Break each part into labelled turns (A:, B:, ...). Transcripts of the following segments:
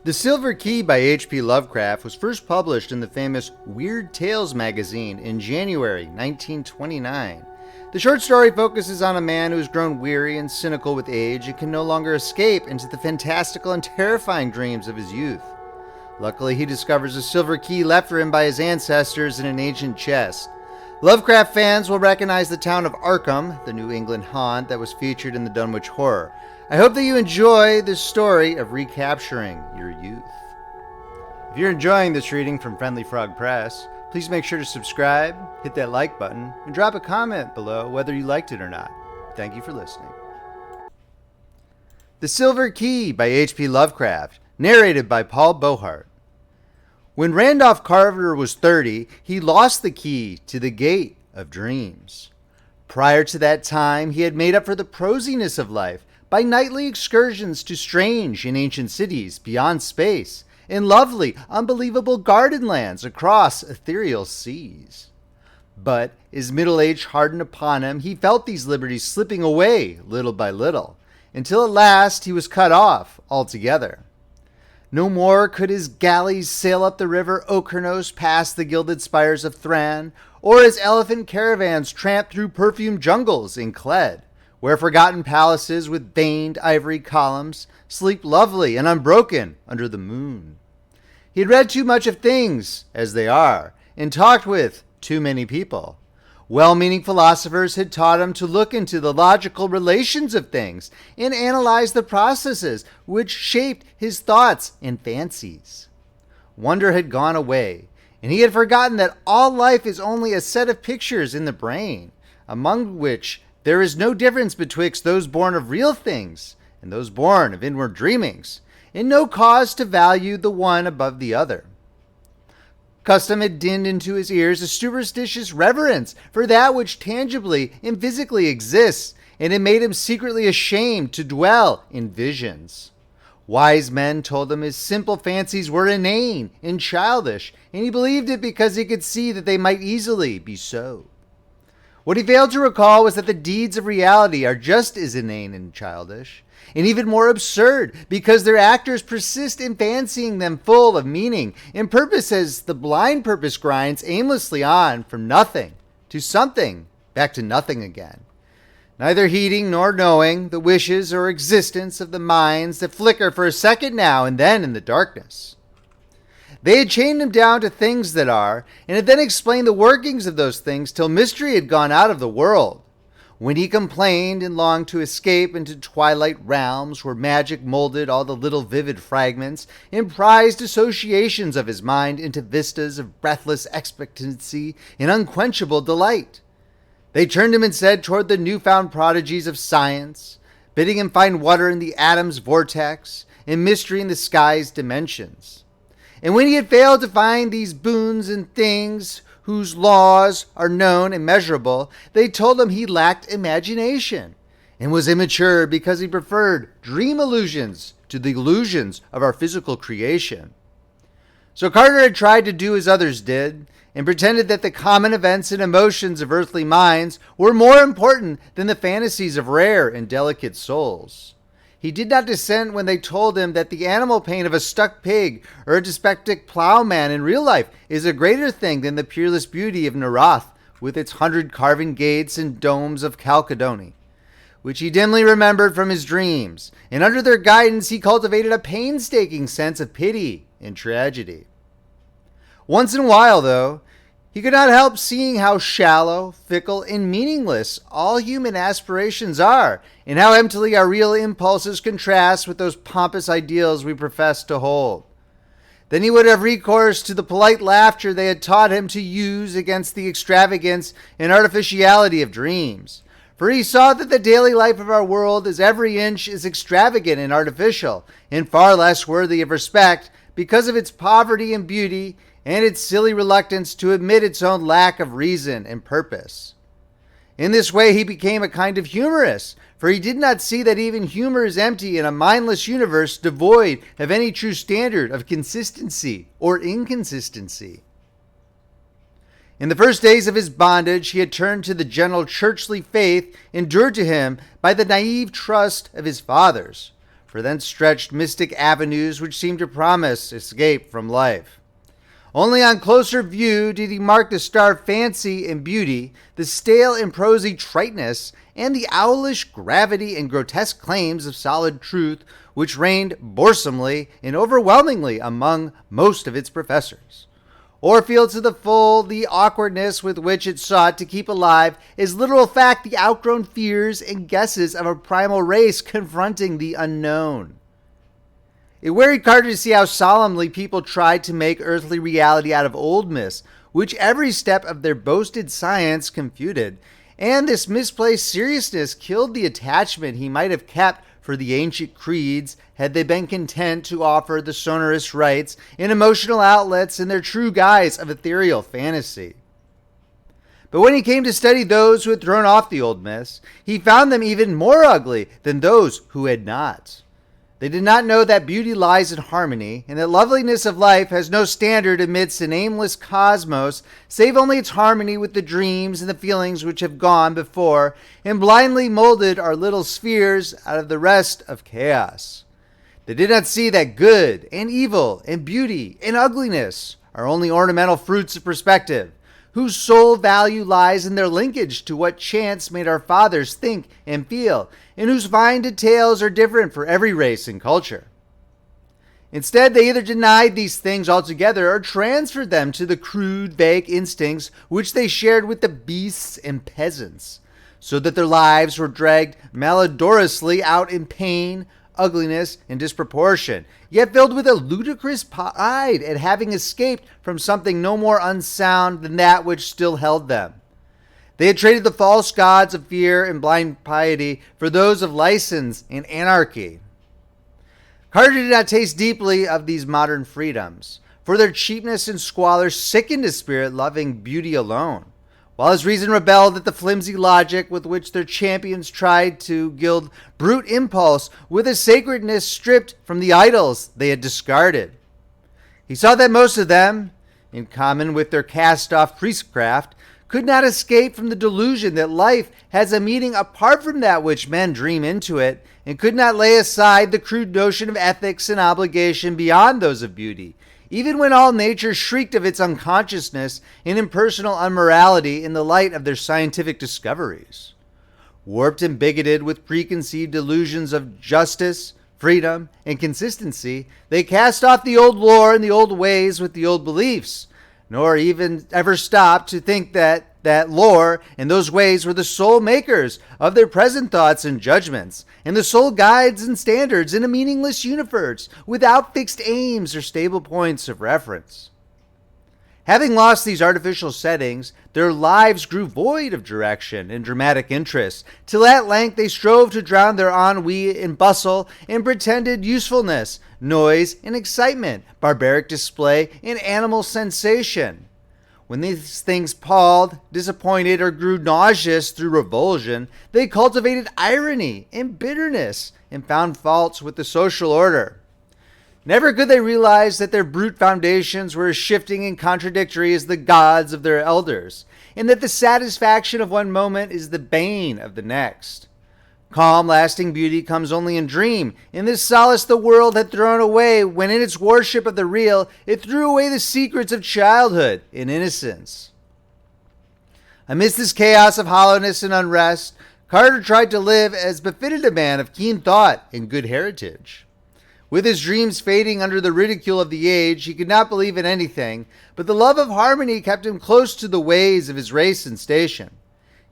A: The Silver Key by H.P. Lovecraft was first published in the famous Weird Tales magazine in January 1929. The short story focuses on a man who has grown weary and cynical with age and can no longer escape into the fantastical and terrifying dreams of his youth. Luckily, he discovers a silver key left for him by his ancestors in an ancient chest. Lovecraft fans will recognize the town of Arkham, the New England haunt that was featured in the Dunwich Horror. I hope that you enjoy this story of recapturing your youth. If you're enjoying this reading from Friendly Frog Press, please make sure to subscribe, hit that like button, and drop a comment below whether you liked it or not. Thank you for listening. The Silver Key by H.P. Lovecraft, narrated by Paul Beauheart. When Randolph Carter was 30, he lost the key to the gate of dreams. Prior to that time, he had made up for the prosiness of life by nightly excursions to strange and ancient cities beyond space, in lovely, unbelievable garden lands across ethereal seas. But as middle age hardened upon him, he felt these liberties slipping away little by little, until at last he was cut off altogether. No more could his galleys sail up the river Okernos past the gilded spires of Thran, or his elephant caravans tramp through perfumed jungles in Cled, where forgotten palaces with veined ivory columns sleep lovely and unbroken under the moon. He had read too much of things as they are, and talked with too many people. Well-meaning philosophers had taught him to look into the logical relations of things and analyze the processes which shaped his thoughts and fancies. Wonder had gone away, and he had forgotten that all life is only a set of pictures in the brain, among which there is no difference betwixt those born of real things and those born of inward dreamings, and no cause to value the one above the other. Custom had dinned into his ears a superstitious reverence for that which tangibly and physically exists, and it made him secretly ashamed to dwell in visions. Wise men told him his simple fancies were inane and childish, and he believed it because he could see that they might easily be so. What he failed to recall was that the deeds of reality are just as inane and childish, and even more absurd, because their actors persist in fancying them full of meaning and purpose as the blind purpose grinds aimlessly on from nothing to something, back to nothing again, neither heeding nor knowing the wishes or existence of the minds that flicker for a second now and then in the darkness. They had chained him down to things that are, and had then explained the workings of those things till mystery had gone out of the world. When he complained and longed to escape into twilight realms where magic molded all the little vivid fragments and prized associations of his mind into vistas of breathless expectancy and unquenchable delight, they turned him instead toward the newfound prodigies of science, bidding him find water in the atom's vortex and mystery in the sky's dimensions. And when he had failed to find these boons and things whose laws are known and measurable, they told him he lacked imagination and was immature because he preferred dream illusions to the illusions of our physical creation. So Carter had tried to do as others did, and pretended that the common events and emotions of earthly minds were more important than the fantasies of rare and delicate souls. He did not dissent when they told him that the animal pain of a stuck pig or a dyspeptic plowman in real life is a greater thing than the peerless beauty of Narath with its 100 carven gates and domes of Chalcedony, which he dimly remembered from his dreams, and under their guidance he cultivated a painstaking sense of pity and tragedy. Once in a while, though, he could not help seeing how shallow, fickle, and meaningless all human aspirations are, and how emptily our real impulses contrast with those pompous ideals we profess to hold. Then he would have recourse to the polite laughter they had taught him to use against the extravagance and artificiality of dreams. For he saw that the daily life of our world is every inch as extravagant and artificial, and far less worthy of respect because of its poverty and beauty, and its silly reluctance to admit its own lack of reason and purpose. In this way he became a kind of humorist, for he did not see that even humor is empty in a mindless universe devoid of any true standard of consistency or inconsistency. In the first days of his bondage, he had turned to the general churchly faith endured to him by the naive trust of his fathers. for then stretched mystic avenues which seemed to promise escape from life. Only on closer view did he mark the starved fancy and beauty, the stale and prosy triteness, and the owlish gravity and grotesque claims of solid truth which reigned boresomely and overwhelmingly among most of its professors. Or feel to the full the awkwardness with which it sought to keep alive as literal fact the outgrown fears and guesses of a primal race confronting the unknown. It worried Carter to see how solemnly people tried to make earthly reality out of old myths, which every step of their boasted science confuted, and this misplaced seriousness killed the attachment he might have kept for the ancient creeds had they been content to offer the sonorous rites and emotional outlets in their true guise of ethereal fantasy. But when he came to study those who had thrown off the old myths, he found them even more ugly than those who had not. They did not know that beauty lies in harmony, and that loveliness of life has no standard amidst an aimless cosmos, save only its harmony with the dreams and the feelings which have gone before, and blindly molded our little spheres out of the rest of chaos. They did not see that good and evil and beauty and ugliness are only ornamental fruits of perspective, whose sole value lies in their linkage to what chance made our fathers think and feel, and whose fine details are different for every race and culture. Instead, they either denied these things altogether or transferred them to the crude, vague instincts which they shared with the beasts and peasants, so that their lives were dragged malodorously out in pain, ugliness, and disproportion, yet filled with a ludicrous pride at having escaped from something no more unsound than that which still held them. They had traded the false gods of fear and blind piety for those of license and anarchy. Carter did not taste deeply of these modern freedoms, for their cheapness and squalor sickened his spirit loving beauty alone, while his reason rebelled at the flimsy logic with which their champions tried to gild brute impulse with a sacredness stripped from the idols they had discarded. He saw that most of them, in common with their cast-off priestcraft, could not escape from the delusion that life has a meaning apart from that which men dream into it, and could not lay aside the crude notion of ethics and obligation beyond those of beauty, even when all nature shrieked of its unconsciousness and impersonal unmorality in the light of their scientific discoveries. Warped and bigoted with preconceived illusions of justice, freedom, and consistency, they cast off the old lore and the old ways with the old beliefs, nor even ever stopped to think that lore and those ways were the sole makers of their present thoughts and judgments, and the sole guides and standards in a meaningless universe, without fixed aims or stable points of reference. Having lost these artificial settings, their lives grew void of direction and dramatic interest, till at length they strove to drown their ennui in bustle and pretended usefulness, noise and excitement, barbaric display and animal sensation. When these things palled, disappointed, or grew nauseous through revulsion, they cultivated irony and bitterness and found faults with the social order. Never could they realize that their brute foundations were as shifting and contradictory as the gods of their elders, and that the satisfaction of one moment is the bane of the next. Calm, lasting beauty comes only in dream, and this solace the world had thrown away when in its worship of the real, it threw away the secrets of childhood and innocence. Amidst this chaos of hollowness and unrest, Carter tried to live as befitted a man of keen thought and good heritage. With his dreams fading under the ridicule of the age, he could not believe in anything, but the love of harmony kept him close to the ways of his race and station.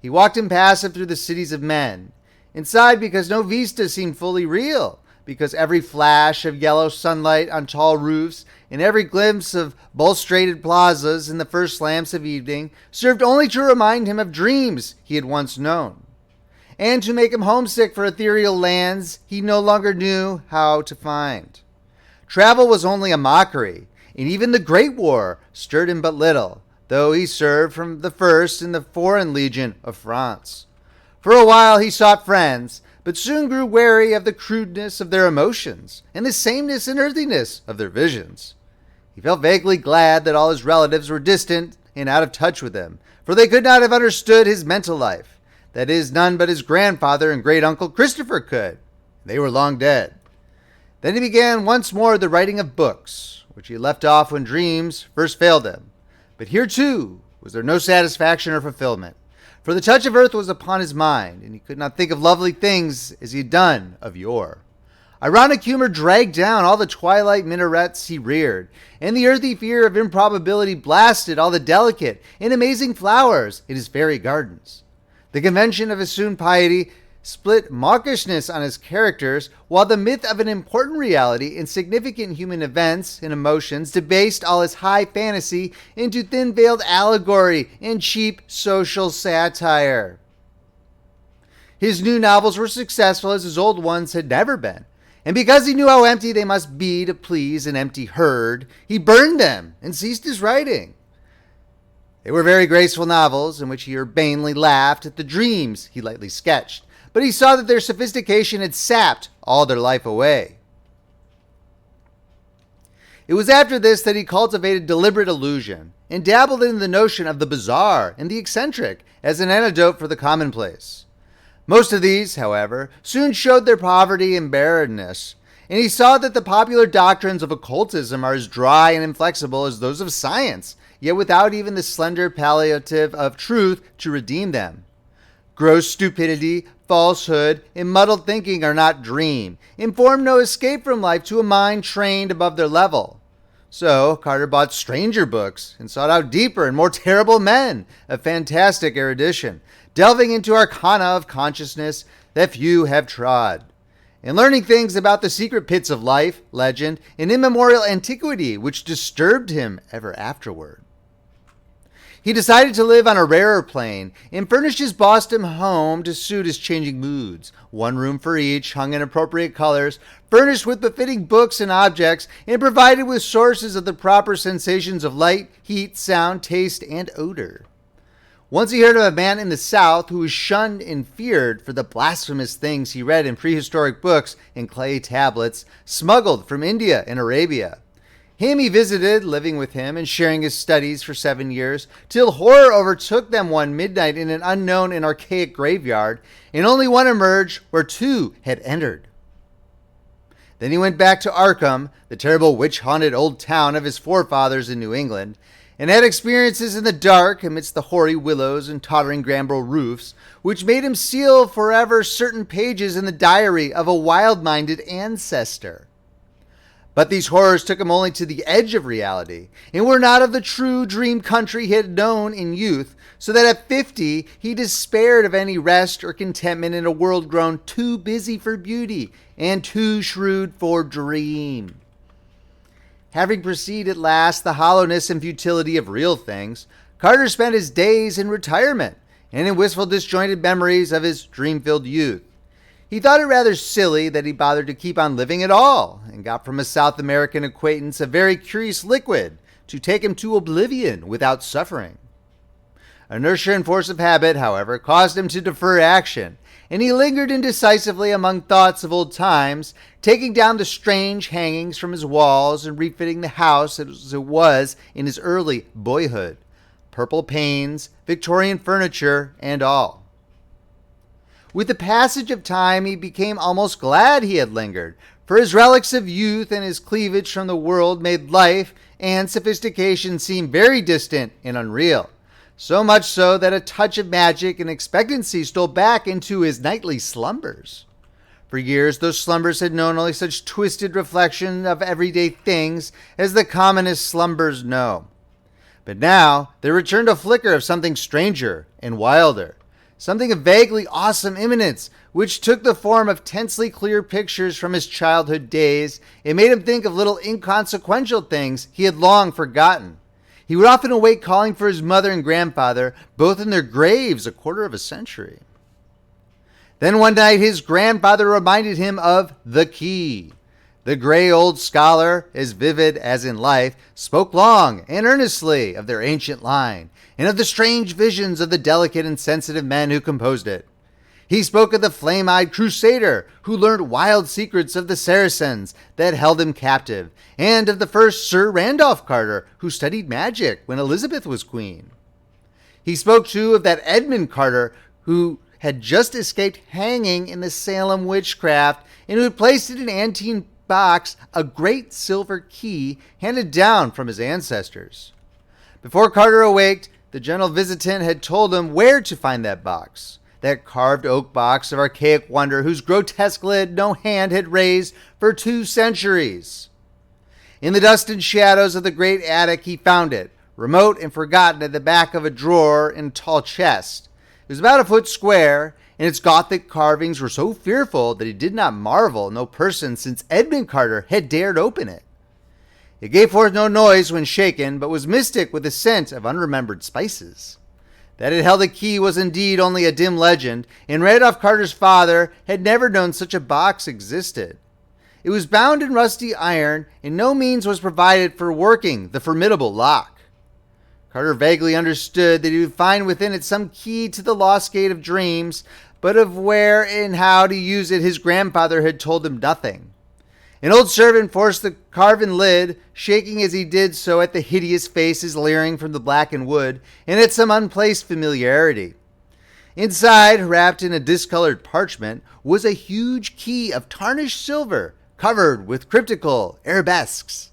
A: He walked impassive through the cities of men, inside because no vista seemed fully real, because every flash of yellow sunlight on tall roofs and every glimpse of balustrated plazas in the first lamps of evening served only to remind him of dreams he had once known, and to make him homesick for ethereal lands he no longer knew how to find. Travel was only a mockery, and even the Great War stirred him but little, though he served from the first in the Foreign Legion of France. For a while he sought friends, but soon grew wary of the crudeness of their emotions and the sameness and earthiness of their visions. He felt vaguely glad that all his relatives were distant and out of touch with him, for they could not have understood his mental life. That is, none but his grandfather and great-uncle Christopher could. They were long dead. Then he began once more the writing of books, which he left off when dreams first failed him. But here too was there no satisfaction or fulfillment, for the touch of earth was upon his mind, and he could not think of lovely things as he had done of yore. Ironic humor dragged down all the twilight minarets he reared, and the earthy fear of improbability blasted all the delicate and amazing flowers in his fairy gardens. The convention of assumed piety split mawkishness on his characters, while the myth of an important reality in significant human events and emotions debased all his high fantasy into thin-veiled allegory and cheap social satire. His new novels were successful as his old ones had never been, and because he knew how empty they must be to please an empty herd, he burned them and ceased his writing. They were very graceful novels in which he urbanely laughed at the dreams he lightly sketched, but he saw that their sophistication had sapped all their life away. It was after this that he cultivated deliberate illusion and dabbled in the notion of the bizarre and the eccentric as an antidote for the commonplace. Most of these, however, soon showed their poverty and barrenness, and he saw that the popular doctrines of occultism are as dry and inflexible as those of science, yet without even the slender palliative of truth to redeem them. Gross stupidity, falsehood, and muddled thinking are not dream, and form no escape from life to a mind trained above their level. So Carter bought stranger books and sought out deeper and more terrible men of fantastic erudition, delving into arcana of consciousness that few have trod, and learning things about the secret pits of life, legend, and immemorial antiquity which disturbed him ever afterward. He decided to live on a rarer plane and furnished his Boston home to suit his changing moods. One room for each, hung in appropriate colors, furnished with befitting books and objects, and provided with sources of the proper sensations of light, heat, sound, taste, and odor. Once he heard of a man in the South who was shunned and feared for the blasphemous things he read in prehistoric books and clay tablets smuggled from India and Arabia. Him he visited, living with him and sharing his studies for 7 years, till horror overtook them one midnight in an unknown and archaic graveyard, and only one emerged where two had entered. Then he went back to Arkham, the terrible witch-haunted old town of his forefathers in New England, and had experiences in the dark amidst the hoary willows and tottering gambrel roofs, which made him seal forever certain pages in the diary of a wild-minded ancestor. But these horrors took him only to the edge of reality, and were not of the true dream country he had known in youth, so that at 50 he despaired of any rest or contentment in a world grown too busy for beauty and too shrewd for dream. Having perceived at last the hollowness and futility of real things, Carter spent his days in retirement and in wistful disjointed memories of his dream-filled youth. He thought it rather silly that he bothered to keep on living at all, and got from a South American acquaintance a very curious liquid to take him to oblivion without suffering. Inertia and force of habit, however, caused him to defer action, and he lingered indecisively among thoughts of old times, taking down the strange hangings from his walls and refitting the house as it was in his early boyhood. Purple panes, Victorian furniture, and all. With the passage of time, he became almost glad he had lingered, for his relics of youth and his cleavage from the world made life and sophistication seem very distant and unreal. So much so that a touch of magic and expectancy stole back into his nightly slumbers. For years, those slumbers had known only such twisted reflection of everyday things as the commonest slumbers know. But now, there returned a flicker of something stranger and wilder. Something of vaguely awesome imminence, which took the form of tensely clear pictures from his childhood days. It made him think of little inconsequential things he had long forgotten. He would often awake calling for his mother and grandfather, both in their graves a quarter of a century. Then one night his grandfather reminded him of the key. The gray old scholar, as vivid as in life, spoke long and earnestly of their ancient line, and of the strange visions of the delicate and sensitive men who composed it. He spoke of the flame-eyed crusader who learned wild secrets of the Saracens that held him captive, and of the first Sir Randolph Carter who studied magic when Elizabeth was queen. He spoke too of that Edmund Carter who had just escaped hanging in the Salem witchcraft and who had placed it in Antine box a great silver key handed down from his ancestors. Before Carter awaked, the gentle visitant had told him where to find that box, that carved oak box of archaic wonder whose grotesque lid no hand had raised for 2 centuries. In the dust and shadows of the great attic he found it, remote and forgotten at the back of a drawer in a tall chest. It was about a foot square, and its Gothic carvings were so fearful that he did not marvel no person since Edmund Carter had dared open it. It gave forth no noise when shaken, but was mystic with the scent of unremembered spices. That it held a key was indeed only a dim legend, and Randolph Carter's father had never known such a box existed. It was bound in rusty iron, and no means was provided for working the formidable lock. Carter vaguely understood that he would find within it some key to the lost gate of dreams, but of where and how to use it his grandfather had told him nothing. An old servant forced the carven lid, shaking as he did so at the hideous faces leering from the blackened wood, and at some unplaced familiarity. Inside, wrapped in a discolored parchment, was a huge key of tarnished silver, covered with cryptical arabesques.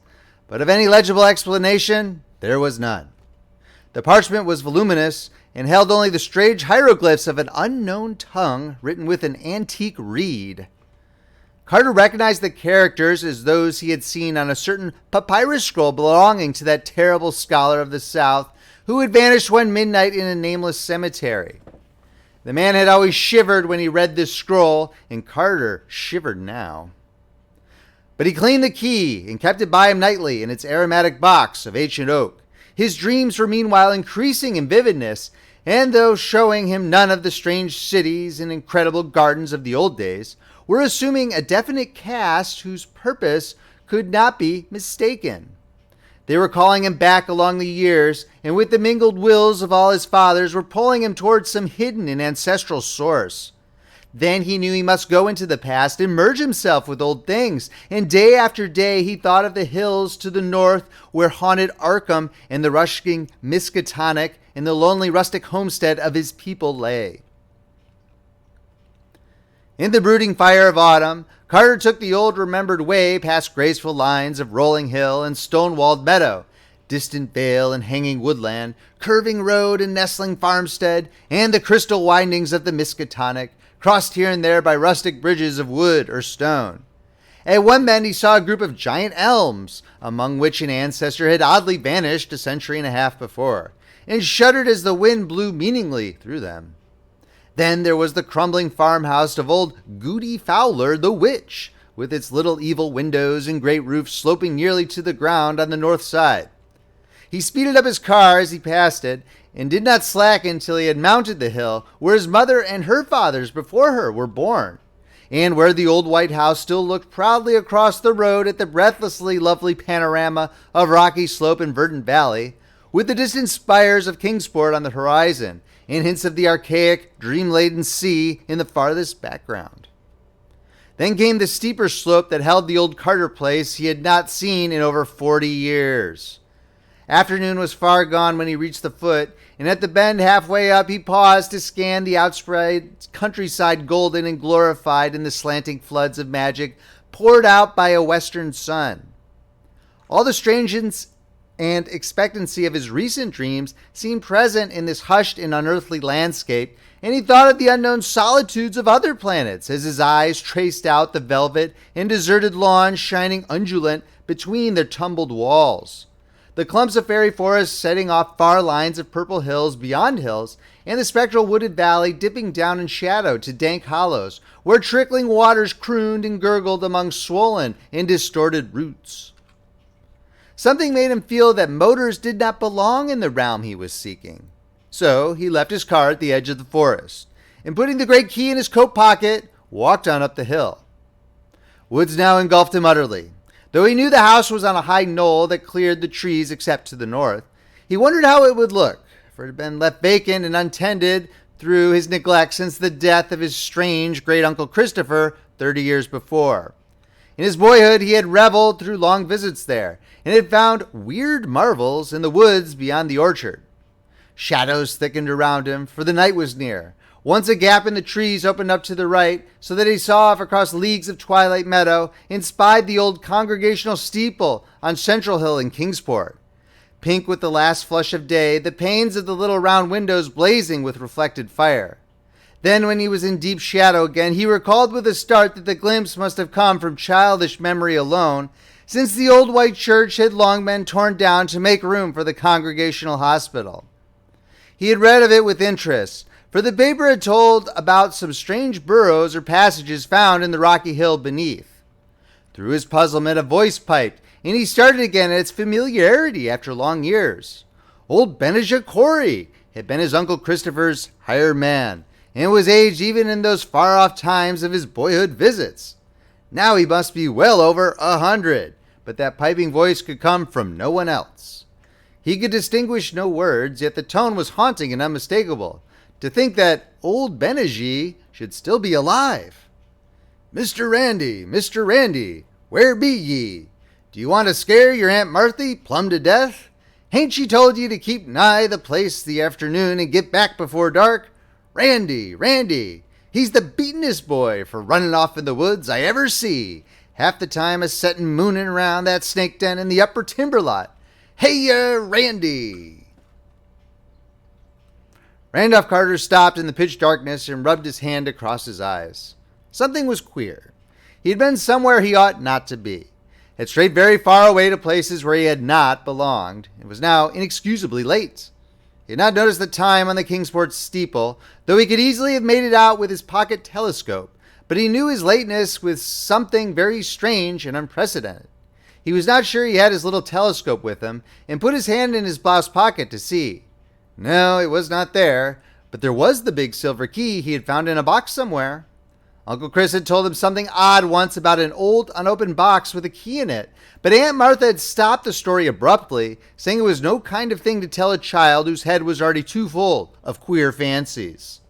A: But of any legible explanation, there was none. The parchment was voluminous and held only the strange hieroglyphs of an unknown tongue written with an antique reed. Carter recognized the characters as those he had seen on a certain papyrus scroll belonging to that terrible scholar of the South who had vanished one midnight in a nameless cemetery. The man had always shivered when he read this scroll, and Carter shivered now. But he cleaned the key and kept it by him nightly in its aromatic box of ancient oak. His dreams were meanwhile increasing in vividness, and though showing him none of the strange cities and incredible gardens of the old days, were assuming a definite cast whose purpose could not be mistaken. They were calling him back along the years, and with the mingled wills of all his fathers were pulling him towards some hidden and ancestral source. Then he knew he must go into the past and merge himself with old things, and day after day he thought of the hills to the north where haunted Arkham and the rushing Miskatonic and the lonely rustic homestead of his people lay. In the brooding fire of autumn, Carter took the old remembered way past graceful lines of rolling hill and stone-walled meadow, distant vale and hanging woodland, curving road and nestling farmstead, and the crystal windings of the Miskatonic, crossed here and there by rustic bridges of wood or stone. At one bend he saw a group of giant elms, among which an ancestor had oddly vanished a century and a half before, and shuddered as the wind blew meaningly through them. Then there was the crumbling farmhouse of old Goody Fowler the Witch, with its little evil windows and great roof sloping nearly to the ground on the north side. He speeded up his car as he passed it, and did not slacken until he had mounted the hill where his mother and her fathers before her were born, and where the old white house still looked proudly across the road at the breathlessly lovely panorama of rocky slope and verdant valley, with the distant spires of Kingsport on the horizon, and hints of the archaic, dream-laden sea in the farthest background. Then came the steeper slope that held the old Carter place he had not seen in over 40 years. Afternoon was far gone when he reached the foot, and at the bend halfway up he paused to scan the outspread countryside golden and glorified in the slanting floods of magic poured out by a western sun. All the strangeness and expectancy of his recent dreams seemed present in this hushed and unearthly landscape, and he thought of the unknown solitudes of other planets as his eyes traced out the velvet and deserted lawns shining undulant between their tumbled walls. The clumps of fairy forest setting off far lines of purple hills beyond hills, and the spectral wooded valley dipping down in shadow to dank hollows, where trickling waters crooned and gurgled among swollen and distorted roots. Something made him feel that motors did not belong in the realm he was seeking. So he left his car at the edge of the forest, and putting the great key in his coat pocket, walked on up the hill. Woods now engulfed him utterly. Though he knew the house was on a high knoll that cleared the trees except to the north, he wondered how it would look, for it had been left vacant and untended through his neglect since the death of his strange great-uncle Christopher 30 years before. In his boyhood, he had reveled through long visits there, and had found weird marvels in the woods beyond the orchard. Shadows thickened around him, for the night was near, Once a gap in the trees opened up to the right, so that he saw off across leagues of twilight meadow and spied the old congregational steeple on Central Hill in Kingsport. Pink with the last flush of day, the panes of the little round windows blazing with reflected fire. Then, when he was in deep shadow again, he recalled with a start that the glimpse must have come from childish memory alone, since the old white church had long been torn down to make room for the Congregational Hospital. He had read of it with interest, for the paper had told about some strange burrows or passages found in the rocky hill beneath. Through his puzzlement, a voice piped, and he started again at its familiarity after long years. Old Benijah Corey had been his Uncle Christopher's hired man, and was aged even in those far-off times of his boyhood visits. Now he must be well over 100, but that piping voice could come from no one else. He could distinguish no words, yet the tone was haunting and unmistakable. To think that old Benijah should still be alive. Mr. Randy, where be ye? Do you want to scare your Aunt Marthy plumb to death? Hain't she told ye to keep nigh the place the afternoon and get back before dark? Randy, he's the beatin'est boy for running off in the woods I ever see. Half the time a settin' moonin' around that snake den in the upper timber lot. Hey-ya, Randy! Randolph Carter stopped in the pitch darkness and rubbed his hand across his eyes. Something was queer. He had been somewhere he ought not to be, had strayed very far away to places where he had not belonged, and was now inexcusably late. He had not noticed the time on the Kingsport steeple, though he could easily have made it out with his pocket telescope, but he knew his lateness was something very strange and unprecedented. He was not sure he had his little telescope with him, and put his hand in his blouse pocket to see. No, it was not there, but there was the big silver key he had found in a box somewhere. Uncle Chris had told him something odd once about an old unopened box with a key in it, but Aunt Martha had stopped the story abruptly, saying it was no kind of thing to tell a child whose head was already too full of queer fancies.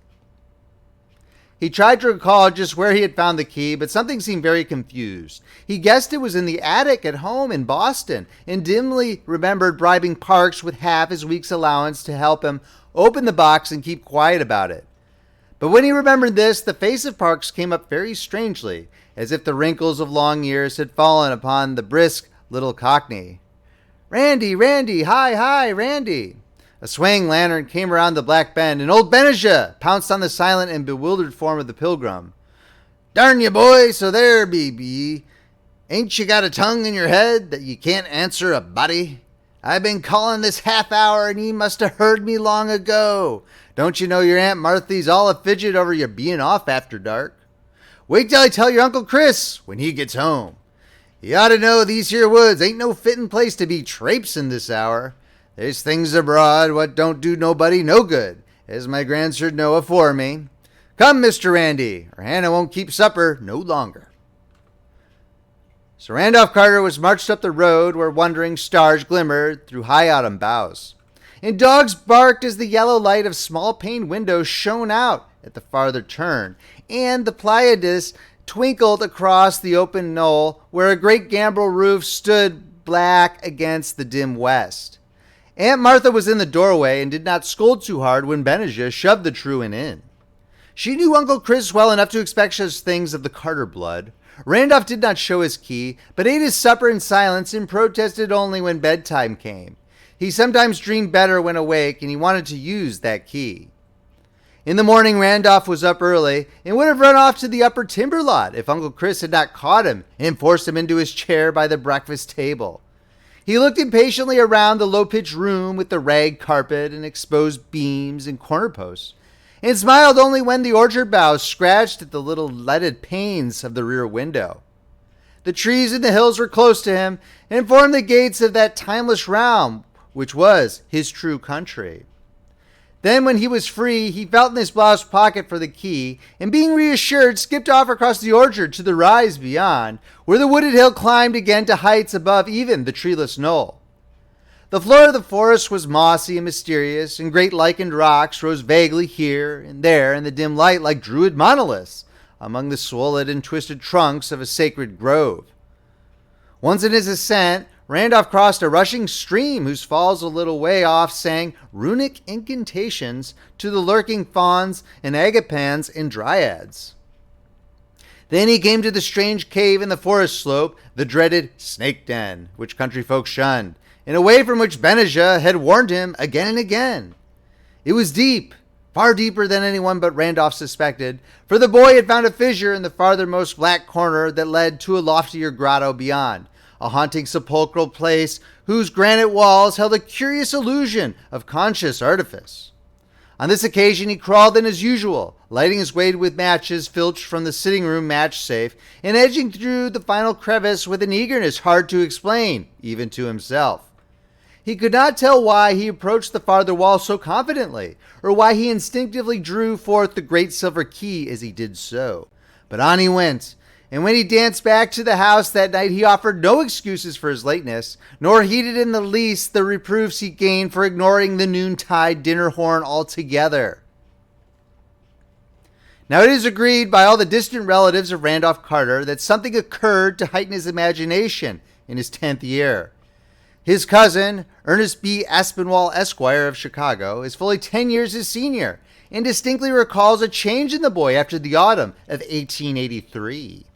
A: He tried to recall just where he had found the key, but something seemed very confused. He guessed it was in the attic at home in Boston, and dimly remembered bribing Parks with half his week's allowance to help him open the box and keep quiet about it. But when he remembered this, the face of Parks came up very strangely, as if the wrinkles of long years had fallen upon the brisk little cockney. Randy, hi, Randy. A swaying lantern came around the black bend, and old Benijah pounced on the silent and bewildered form of the pilgrim. Darn you, boy, so there be ye. Ain't you got a tongue in your head that ye can't answer a body? I've been calling this half hour, and ye must have heard me long ago. Don't you know your Aunt Marthy's all a fidget over you being off after dark? Wait till I tell your Uncle Chris when he gets home. You ought to know these here woods ain't no fitting place to be traipsin' this hour. There's things abroad what don't do nobody no good, as my grandsir know afore me. Come, Mr. Randy, or Hannah won't keep supper no longer. So Randolph Carter was marched up the road where wandering stars glimmered through high autumn boughs, and dogs barked as the yellow light of small pane windows shone out at the farther turn, and the Pleiades twinkled across the open knoll where a great gambrel roof stood black against the dim west. Aunt Martha was in the doorway and did not scold too hard when Benijah shoved the truant in. She knew Uncle Chris well enough to expect such things of the Carter blood. Randolph did not show his key, but ate his supper in silence and protested only when bedtime came. He sometimes dreamed better when awake, and he wanted to use that key. In the morning, Randolph was up early and would have run off to the upper timber lot if Uncle Chris had not caught him and forced him into his chair by the breakfast table. He looked impatiently around the low-pitched room with the rag carpet and exposed beams and corner posts, and smiled only when the orchard boughs scratched at the little leaded panes of the rear window. The trees in the hills were close to him and formed the gates of that timeless realm which was his true country. Then when he was free, he felt in his blouse pocket for the key, and being reassured, skipped off across the orchard to the rise beyond, where the wooded hill climbed again to heights above even the treeless knoll. The floor of the forest was mossy and mysterious, and great lichened rocks rose vaguely here and there in the dim light like druid monoliths among the swollen and twisted trunks of a sacred grove. Once in his ascent, Randolph crossed a rushing stream whose falls a little way off sang runic incantations to the lurking fauns and agapans and dryads. Then he came to the strange cave in the forest slope, the dreaded snake den, which country folk shunned, and a way from which Benijah had warned him again and again. It was deep, far deeper than anyone but Randolph suspected, for the boy had found a fissure in the farthermost black corner that led to a loftier grotto beyond, a haunting sepulchral place whose granite walls held a curious illusion of conscious artifice. On this occasion he crawled in as usual, lighting his way with matches filched from the sitting room match safe, and edging through the final crevice with an eagerness hard to explain, even to himself. He could not tell why he approached the farther wall so confidently, or why he instinctively drew forth the great silver key as he did so. But on he went, and when he danced back to the house that night, he offered no excuses for his lateness, nor heeded in the least the reproofs he gained for ignoring the noontide dinner horn altogether. Now it is agreed by all the distant relatives of Randolph Carter that something occurred to heighten his imagination in his 10th year. His cousin, Ernest B. Aspinwall, Esquire of Chicago, is fully 10 years his senior, and distinctly recalls a change in the boy after the autumn of 1883.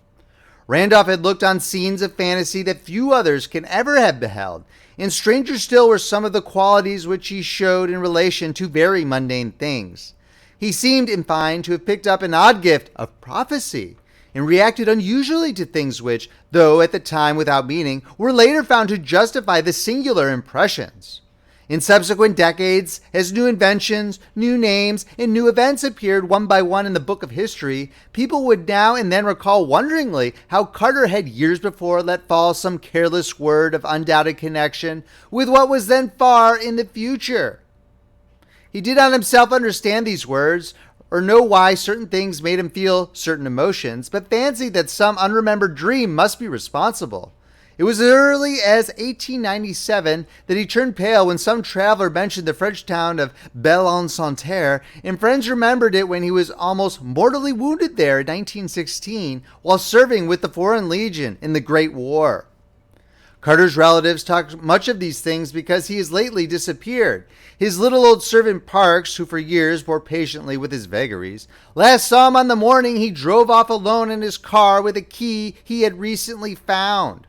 A: Randolph had looked on scenes of fantasy that few others can ever have beheld, and stranger still were some of the qualities which he showed in relation to very mundane things. He seemed, in fine, to have picked up an odd gift of prophecy, and reacted unusually to things which, though at the time without meaning, were later found to justify the singular impressions. In subsequent decades, as new inventions, new names, and new events appeared one by one in the book of history, people would now and then recall wonderingly how Carter had years before let fall some careless word of undoubted connection with what was then far in the future. He did not himself understand these words, or know why certain things made him feel certain emotions, but fancied that some unremembered dream must be responsible. It was as early as 1897 that he turned pale when some traveler mentioned the French town of Belle-en-Santerre, and friends remembered it when he was almost mortally wounded there in 1916 while serving with the Foreign Legion in the Great War. Carter's relatives talked much of these things because he has lately disappeared. His little old servant Parks, who for years bore patiently with his vagaries, last saw him on the morning he drove off alone in his car with a key he had recently found.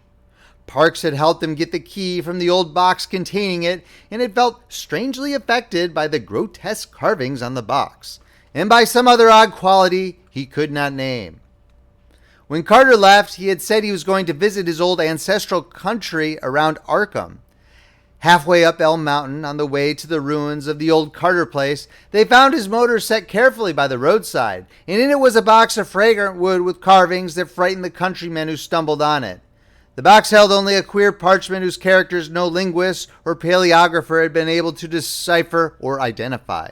A: Parks had helped him get the key from the old box containing it, and had felt strangely affected by the grotesque carvings on the box, and by some other odd quality he could not name. When Carter left, he had said he was going to visit his old ancestral country around Arkham. Halfway up Elm Mountain, on the way to the ruins of the old Carter place, they found his motor set carefully by the roadside, and in it was a box of fragrant wood with carvings that frightened the countrymen who stumbled on it. The box held only a queer parchment whose characters no linguist or paleographer had been able to decipher or identify.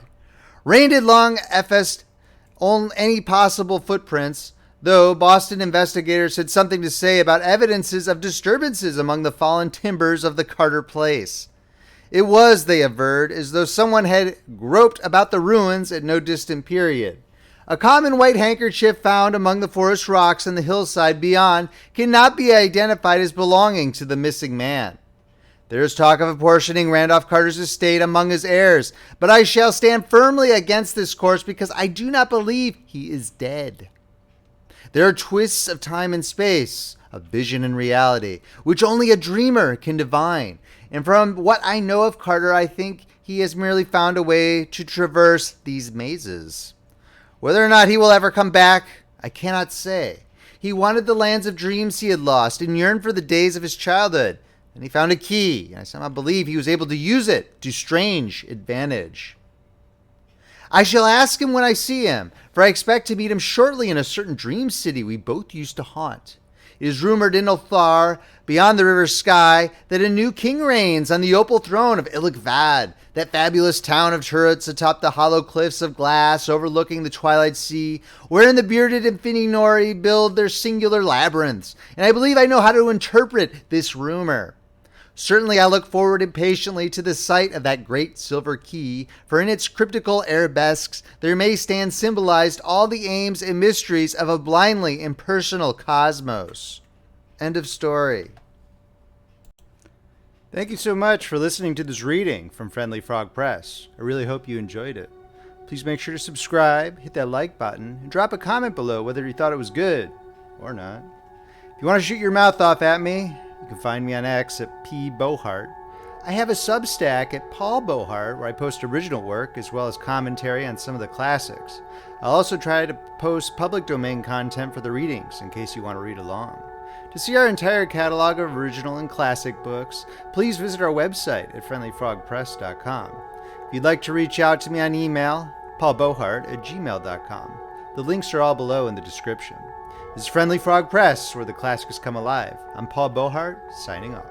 A: Rain had long effaced on any possible footprints, though Boston investigators had something to say about evidences of disturbances among the fallen timbers of the Carter place. It was, they averred, as though someone had groped about the ruins at no distant period. A common white handkerchief found among the forest rocks on the hillside beyond cannot be identified as belonging to the missing man. There is talk of apportioning Randolph Carter's estate among his heirs, but I shall stand firmly against this course because I do not believe he is dead. There are twists of time and space, of vision and reality, which only a dreamer can divine, and from what I know of Carter, I think he has merely found a way to traverse these mazes. Whether or not he will ever come back, I cannot say. He wanted the lands of dreams he had lost and yearned for the days of his childhood. And he found a key, and I somehow believe he was able to use it to strange advantage. I shall ask him when I see him, for I expect to meet him shortly in a certain dream city we both used to haunt. It is rumored in Ulthar, beyond the river Skye, that a new king reigns on the opal throne of Ilikvad, that fabulous town of turrets atop the hollow cliffs of glass overlooking the twilight sea, wherein the bearded Infinori build their singular labyrinths, and I believe I know how to interpret this rumor. Certainly I look forward impatiently to the sight of that great silver key, for in its cryptical arabesques there may stand symbolized all the aims and mysteries of a blindly impersonal cosmos. End of story. Thank you so much for listening to this reading from Friendly Frog Press. I really hope you enjoyed it. Please make sure to subscribe, hit that like button, and drop a comment below whether you thought it was good or not. If you want to shoot your mouth off at me, you can find me on X at Beauheart. I have a Substack at Paul Beauheart where I post original work as well as commentary on some of the classics. I'll also try to post public domain content for the readings in case you want to read along. To see our entire catalog of original and classic books, please visit our website at friendlyfrogpress.com. If you'd like to reach out to me on email, paulbeauheart@gmail.com. The links are all below in the description. This is Friendly Frog Press, where the classics come alive. I'm Paul Beauheart, signing off.